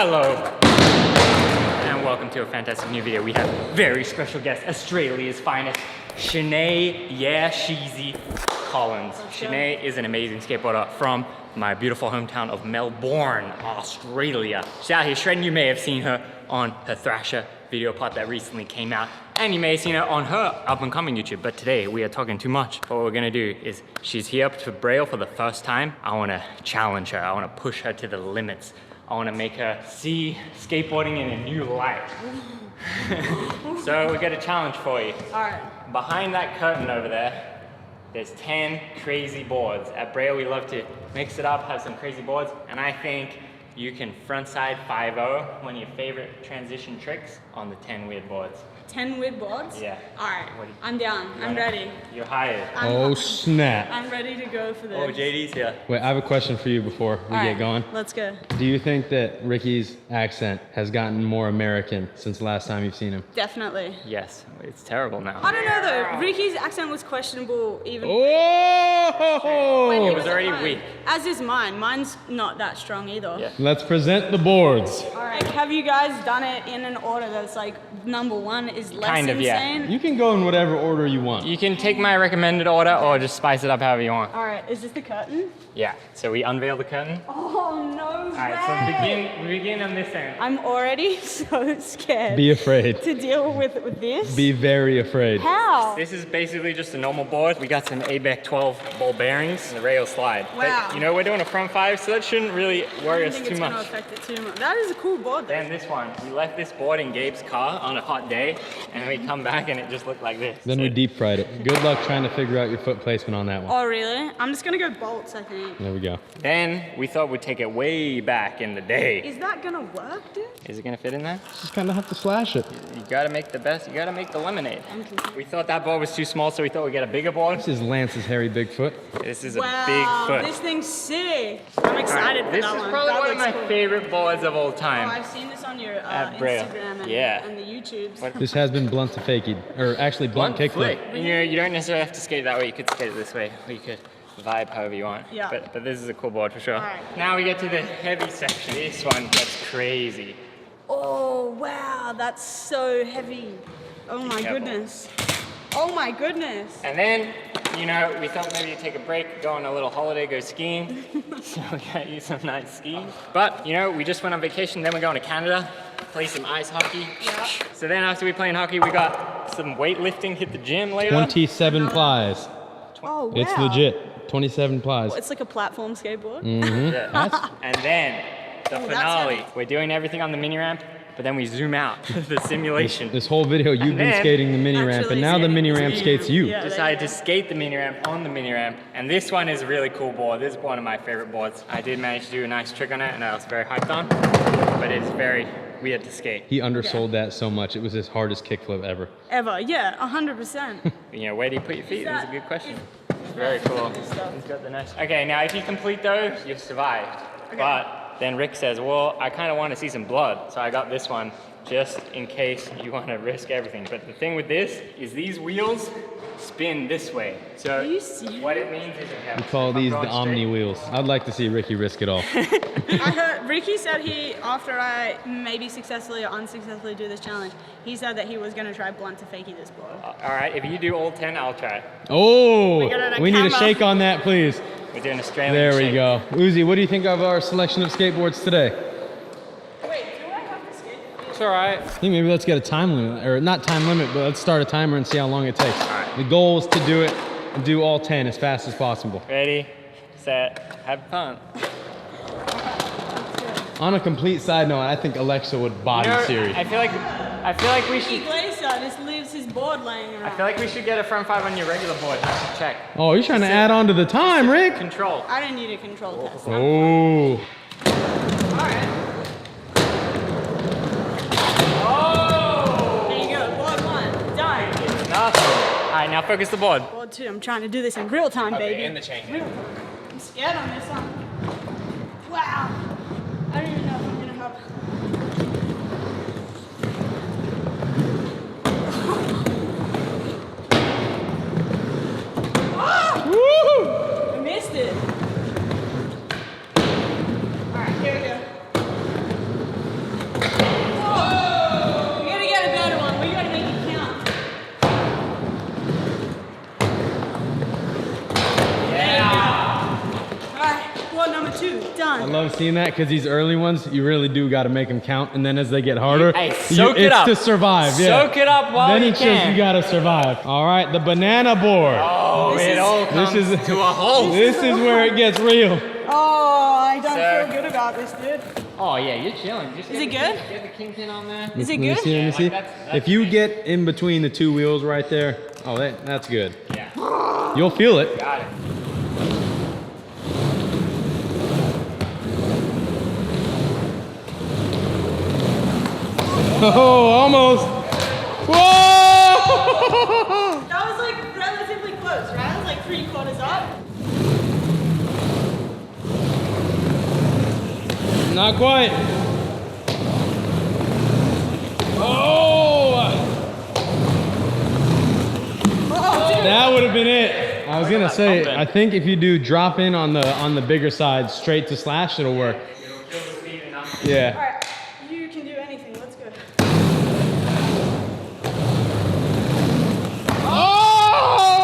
Hello, and welcome to a fantastic new video. We have very special guest, Australia's finest, Sinead, yeah, Sheezy Collins. Sinead is an amazing skateboarder from my beautiful hometown of Melbourne, Australia. She's out here shredding. You may have seen her on her Thrasher video part that recently came out, and you may have seen her on her up and coming YouTube, but today we are talking too much. What we're gonna do is, she's here up to Braille for the first time. I wanna challenge her, I wanna push her to the limits. I wanna make her see skateboarding in a new light. So we got a challenge for you. All right. Behind that curtain over there, there's 10 crazy boards. At Braille, we love to mix it up, have some crazy boards, and I think you can frontside 5-0, one of your favorite transition tricks, on the 10 weird boards. 10 weird boards? Yeah. All right, I'm down. I'm ready. You're hired. Oh snap. I'm ready to go for this. Oh, JD's here. Wait, I have a question for you before we get going. Let's go. Do you think that Ricky's accent has gotten more American since the last time you've seen him? Definitely. Yes, it's terrible now. I don't know though. Ricky's accent was questionable even. Oh! when he It was already at home. weak. As is mine. Mine's not that strong either. Yeah. Let's present the boards. All right. Have you guys done it in an order that's like number one is less Kind of, yeah. insane? You can go in whatever order you want. You can take my recommended order or just spice it up however you want. All right. Is this the curtain? Yeah, so we unveil the curtain. Oh no All right, so we begin on this end. I'm already so scared. Be afraid. to deal with this. Be very afraid. How? This is basically just a normal board. We got some ABEC 12 ball bearings and the rail slide. Wow. But, you know, we're doing a front 5, so that shouldn't really worry us too It's gonna much. affect it too much. That is a cool board though. Then this one, we left this board in Gabe's car on a hot day, and we come back and it just looked like this. Then we deep fried it. Good luck trying to figure out your foot placement on that one. Oh really? I'm just gonna go bolts, I think. There we go. Then we thought we'd take it way back in the day. Is that gonna work, dude? Is it gonna fit in there? Just kind of have to slash it. You gotta make the best, you gotta make the lemonade. We thought that board was too small, so we thought we'd get a bigger board. This is Lance's hairy Bigfoot. This is a Wow, big foot. this thing's sick. I'm excited for This that is one. probably That one of looks my cool. favorite boards of all Oh, time. I've seen this on your At Braille. Instagram and, Yeah. and the YouTubes. This has been blunt to fakied, or actually blunt kickflip. flick. You don't necessarily have to skate that way. You could skate it this way, or you could vibe however you want. Yeah. But this is a cool board for sure. Alright. Now we get to the heavy section. This one gets crazy. Oh wow, that's so heavy. Oh my careful. goodness. Oh my goodness. And then, you know, we thought maybe you'd take a break, go on a little holiday, go skiing. So we got you some nice skis. But, you know, we just went on vacation, then we're going to Canada, play some ice hockey. Yeah. So then after we playing hockey, we got some weightlifting, hit the gym later. 27 plies. Oh wow. It's legit. 27 plies. It's like a platform skateboard. Yeah. And then the that's finale. heavy. We're doing everything on the mini ramp, but then we zoom out the simulation. This whole video you've been then- skating the mini ramp, Actually and now the skating mini the ramp mini skates ramp. you. Yeah. Decided to skate the mini ramp on the mini ramp, and this one is a really cool board. This is one of my favorite boards. I did manage to do a nice trick on it, and I was very hyped on, but it's very weird to skate. He undersold that so much. It was his hardest kickflip ever. Ever, yeah, 100%. You know, where do you put your feet? That's a good question. It's Very cool. He's got the nice. Okay, now if you complete those, you've survived. But then Rick says, well, I kind of want to see some blood, so I got this one just in case you want to risk everything. But the thing with this is these wheels spin this way. So Are you serious? what it means is it We call these the Omni wheels. I'd like to see Ricky risk it all. I heard Ricky said after I maybe successfully or unsuccessfully do this challenge, he said that he was going to try blunt to fakie this board. All right, if you do all 10, I'll try it. Oh, got it on we need a camera. shake on that, please. We're doing Australian There we shake. go. Uzi, what do you think of our selection of skateboards today? Wait, do I have to skate? It's all right. I think maybe let's get a time limit, or not time limit, but let's start a timer and see how long it takes. right. The goal is to do it and do all 10 as fast as possible. Ready, set, have fun. On a complete side note, I think Alexa would body You know, Siri. I feel like we Ricky should. Glazer just leaves his board laying around. I feel like we should get a front 5 on your regular board. Just to check. Oh, you're trying to add on to the time, Rick. Control. I don't need a control test. Oh. Alright. Oh! There you go, board one, done. Nothing. All right, now focus the board. Board two, I'm trying to do this in real time, baby. in the chain. I'm scared on this one. Wow. I don't even know if I'm gonna have. I missed it. Alright, here we go. I fun. love seeing that because these early ones, you really do got to make them count. And then as they get harder, Hey, soak it up. It's to survive. Soak it up while then you it's can. just you got to survive. All right, the banana board. Oh, it all comes This is to a halt. This is where it gets real. Oh, I don't Sir. feel good about this, dude. Oh yeah, you're chilling. Just Is get it the good? Get the kingpin on there. Is it Let me good? see, let me Yeah, see. like that's If you amazing. get in between the two wheels right there, oh, that's good. Yeah, You'll feel it. got it. Oh, almost. Whoa! That was like relatively close, right? I was like 3/4 up. Not quite. Oh! That would have been it. I was gonna say, I think if you do drop in on the bigger side, straight to slash, it'll work. It'll kill the speed enough. Yeah. Alright, you can do anything. Let's go.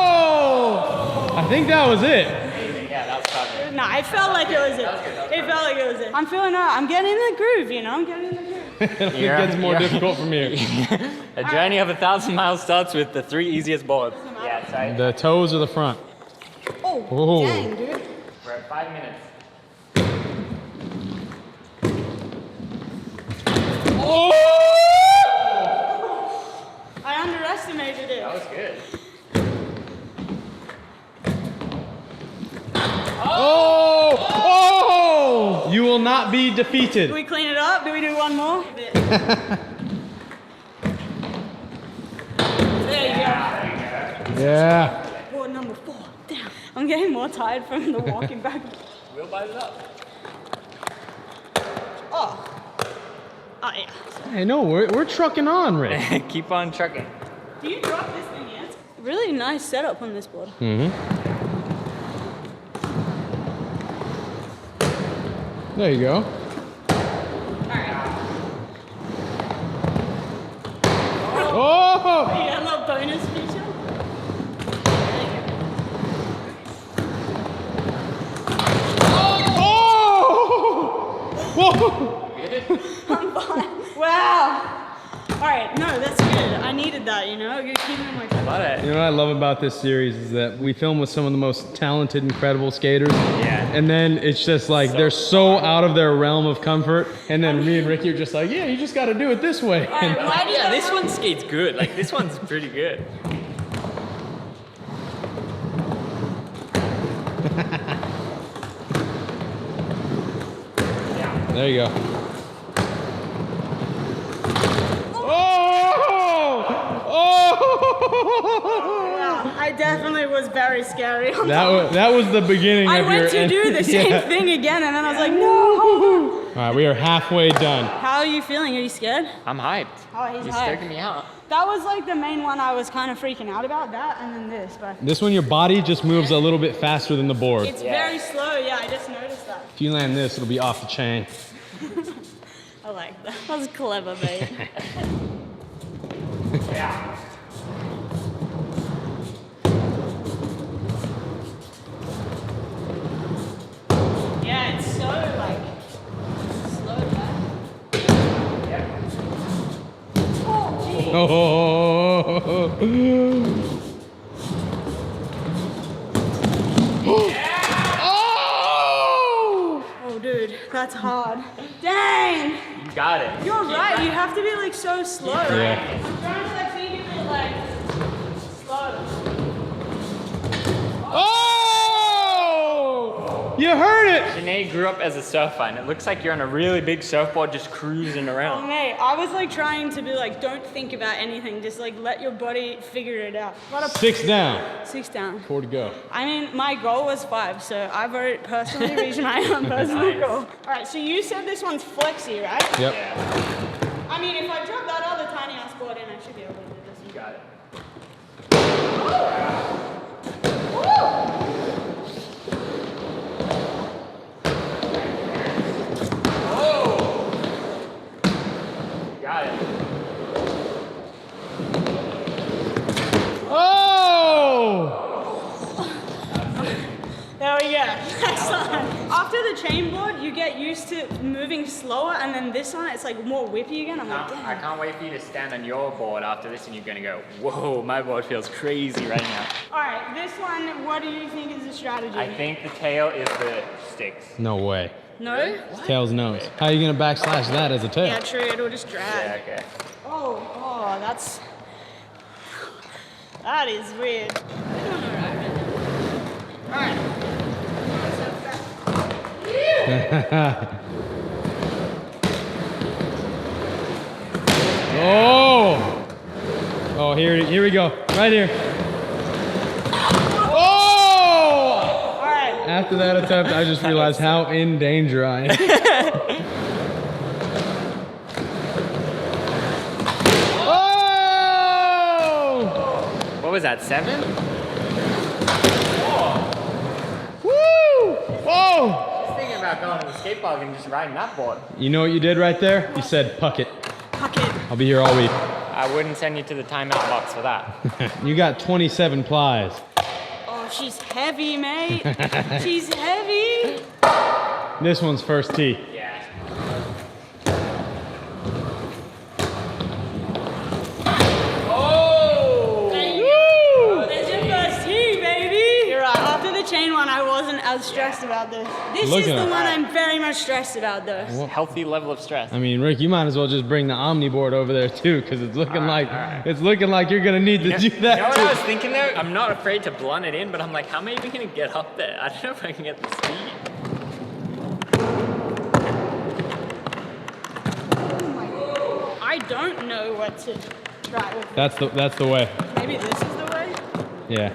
Oh! I think that was it. Amazing. Yeah, that was tough. Nah, it felt like it was it. It felt like it was it. I'm feeling I'm getting in the groove, you know? I'm getting in the groove. It gets more difficult from here. A journey of 1,000 miles starts with the 3 easiest boards. Yeah, so The toes or the front? Oh, Oh. dang, dude. we're at 5 minutes. Oh! I underestimated it. That was good. Oh! Oh! You will not be defeated. Do we clean it up? Do we do one more? There you go. Yeah. Board number 4. Damn. I'm getting more tired from the walking back. We'll bite it up. Oh. Oh, yeah. Hey, no, we're trucking on, Rick. Keep on trucking. Do you drop this thing yet? Really nice setup on this board. Mm-hmm. There you go. Oh! You got a little bonus feature? Oh! Whoa! I'm fine. Wow. All right, no, that's good. I needed that, you know? You're keeping my Love it. You know what I love about this series is that we film with some of the most talented, incredible skaters. Yeah. And then it's just like they're so out of their realm of comfort. And then me and Ricky are just like, yeah, you just got to do it this way. All right, why do you Yeah, this one skates good. Like, this one's pretty good. There you go. Oh! Oh! Wow, I definitely was very scary. On That was the beginning I of your... went to do the same Yeah. thing again, and then I was like, no, hold on. All right, we are halfway done. How are you feeling? Are you scared? I'm hyped. Oh, he's You're hyped. stroking me out. That was like the main one I was kind of freaking out about, that and then this, but This one, your body just moves a little bit faster than the board. it's Yeah. very slow. Yeah, I just noticed that. If you land this, it'll be off the chain. I like that. That was clever, mate. Yeah. Yeah, it's so like slow down. Oh, gee. Oh! Oh, dude, that's hard. Dang! You got it. You're right. You have to be like so slow. Yeah. I'm trying to like think of it like slow. Oh! You heard it! Sinead grew up as a surfer, and it looks like you're on a really big surfboard just cruising Oh, around. mate, I was like trying to be like, don't think about anything. Just like let your body figure it out. What a 6 down. 6 down. 4 to go. I mean, my goal was 5, so I've already personally reached my own personal Nice. goal. All right, so you said this one's flexi, right? Yep. Yeah, I mean, if I drop that other tiny ass board in, I should be able to do this. you got it. Got it. Oh! There we go. Excellent. I after the chain board, you get used to moving slower, and then this one, it's like more whippy again. I'm like, damn. I can't wait for you to stand on your board after this and you're gonna go, whoa, my board feels crazy right now. All right, this one, what do you think is the strategy? I think the tail is the sticks. No way. No? Tail's nose. How are you gonna backslash that as a tail? Yeah, true, it'll just drag. Yeah, okay. Oh, that is weird. All right. Oh, here we go. Right here. Oh! All right. After that attempt, I just realized how in danger I am. Oh! What was that, 7? Woo! Whoa! Just thinking about going to the skate park and just riding that board. You know what you did right there? You said, puck it. Puck it. I'll be here all week. I wouldn't send you to the timeout box for that. You got 27 plies. Oh, she's heavy, mate. She's heavy. This one's first tee. Yeah. Oh! There's your first tee, baby. You're right. After the chain one, I wasn't as stressed about this. This Look is at the her. one I'm very much stressed about, though. Healthy level of stress. I mean, Rick, you might as well just bring the Omni board over there too, because it's looking All right. it's looking like you're gonna need to do You know that what too. I was thinking there? I'm not afraid to blunt it in, but I'm like, how am I even gonna get up there? I don't know if I can get the speed. I don't know what to try with. That's the way. Maybe this is the way? Yeah.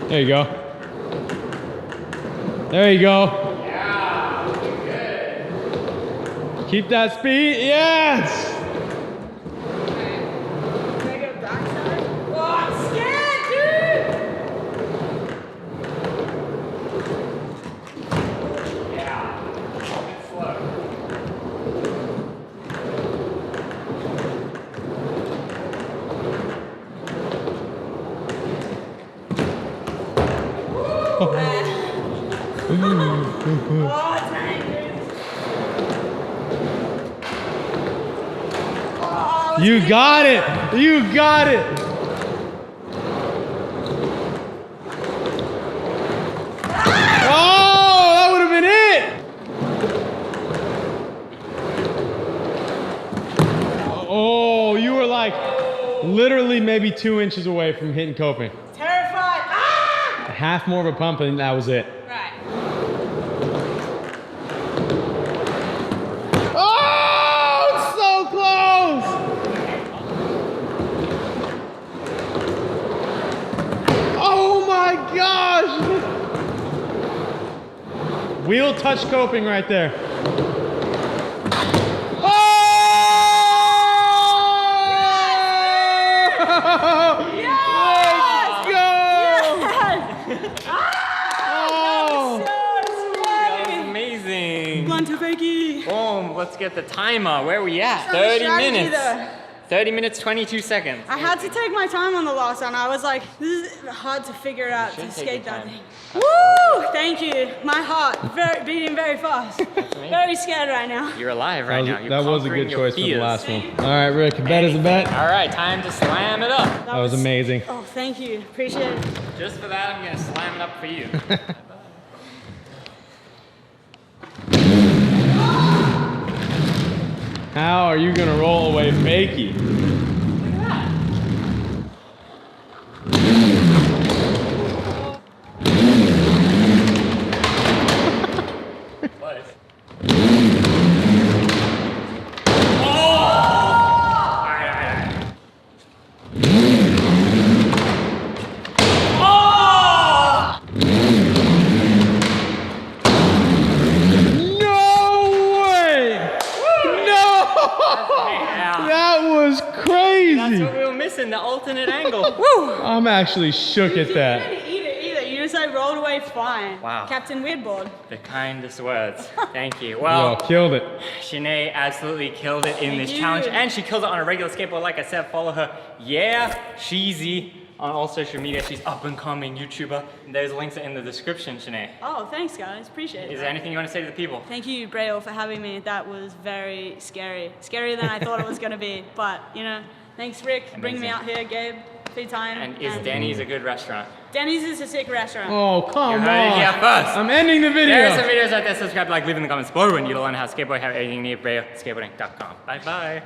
There you go. There you go. Yeah, good. Keep that speed. Yes. Can I go backside? Oh, I'm scared, dude! Yeah. It's slow. Oh, dang, dude. You got it. You got it. Oh, that would have been it. Oh, you were like literally maybe 2 inches away from hitting coping. Terrified. Ah! Half more of a pump and that was it. Right. Oh, it's so close! Oh my gosh! Wheel touch coping right there. Oh! Yes! Let's go! Yes! Ah! Oh! So That was scary. amazing. Blunt to fakie. Boom, let's get the timer. Where are we at? Trying to 30 strategy minutes. though. 30 minutes, 22 seconds. I had to take my time on the last one. I was like, this is hard to figure out should to take skate your that time. thing. Woo! Thank you. My heart beating very fast. amazing. Very scared right now. You're alive right now. You're That was a conquering good your choice for the fears. last one. All right, Rick, bet is a bet. All right, time to slam it up. That was amazing. Oh, thank you. Appreciate it. Just for that, I'm gonna slam it up for you. How are you gonna roll away fakie? What? No way! No! That was That's crazy. what we were missing, the alternate angle. Woo! I'm actually shook at You that. didn't eat it either. You just like rolled away fine. Wow. Captain Weirdboard. The kindest words. Thank you. Yo, Well, killed it. Shanae absolutely killed it in Thank this you. challenge, and she killed it on a regular skateboard. Like I said, follow her. Yeah, Sheezy on all social media. She's up and coming YouTuber. There's links in the description, Shanae. Oh, thanks guys, appreciate it. Is there anything you want to say to the people? Thank you, Braille, for having me. That was very scary. Scarier than I thought it was gonna be. But, you know, thanks Rick for bringing me out here, Gabe, free time. And is Denny's a good restaurant? Denny's is a sick restaurant. Oh, come You on. heard it here first. I'm ending the video. There's some videos out there. Subscribe, like, leave in the comments below when you learn how to skateboard, have anything near Braille, skateboarding.com. Bye bye.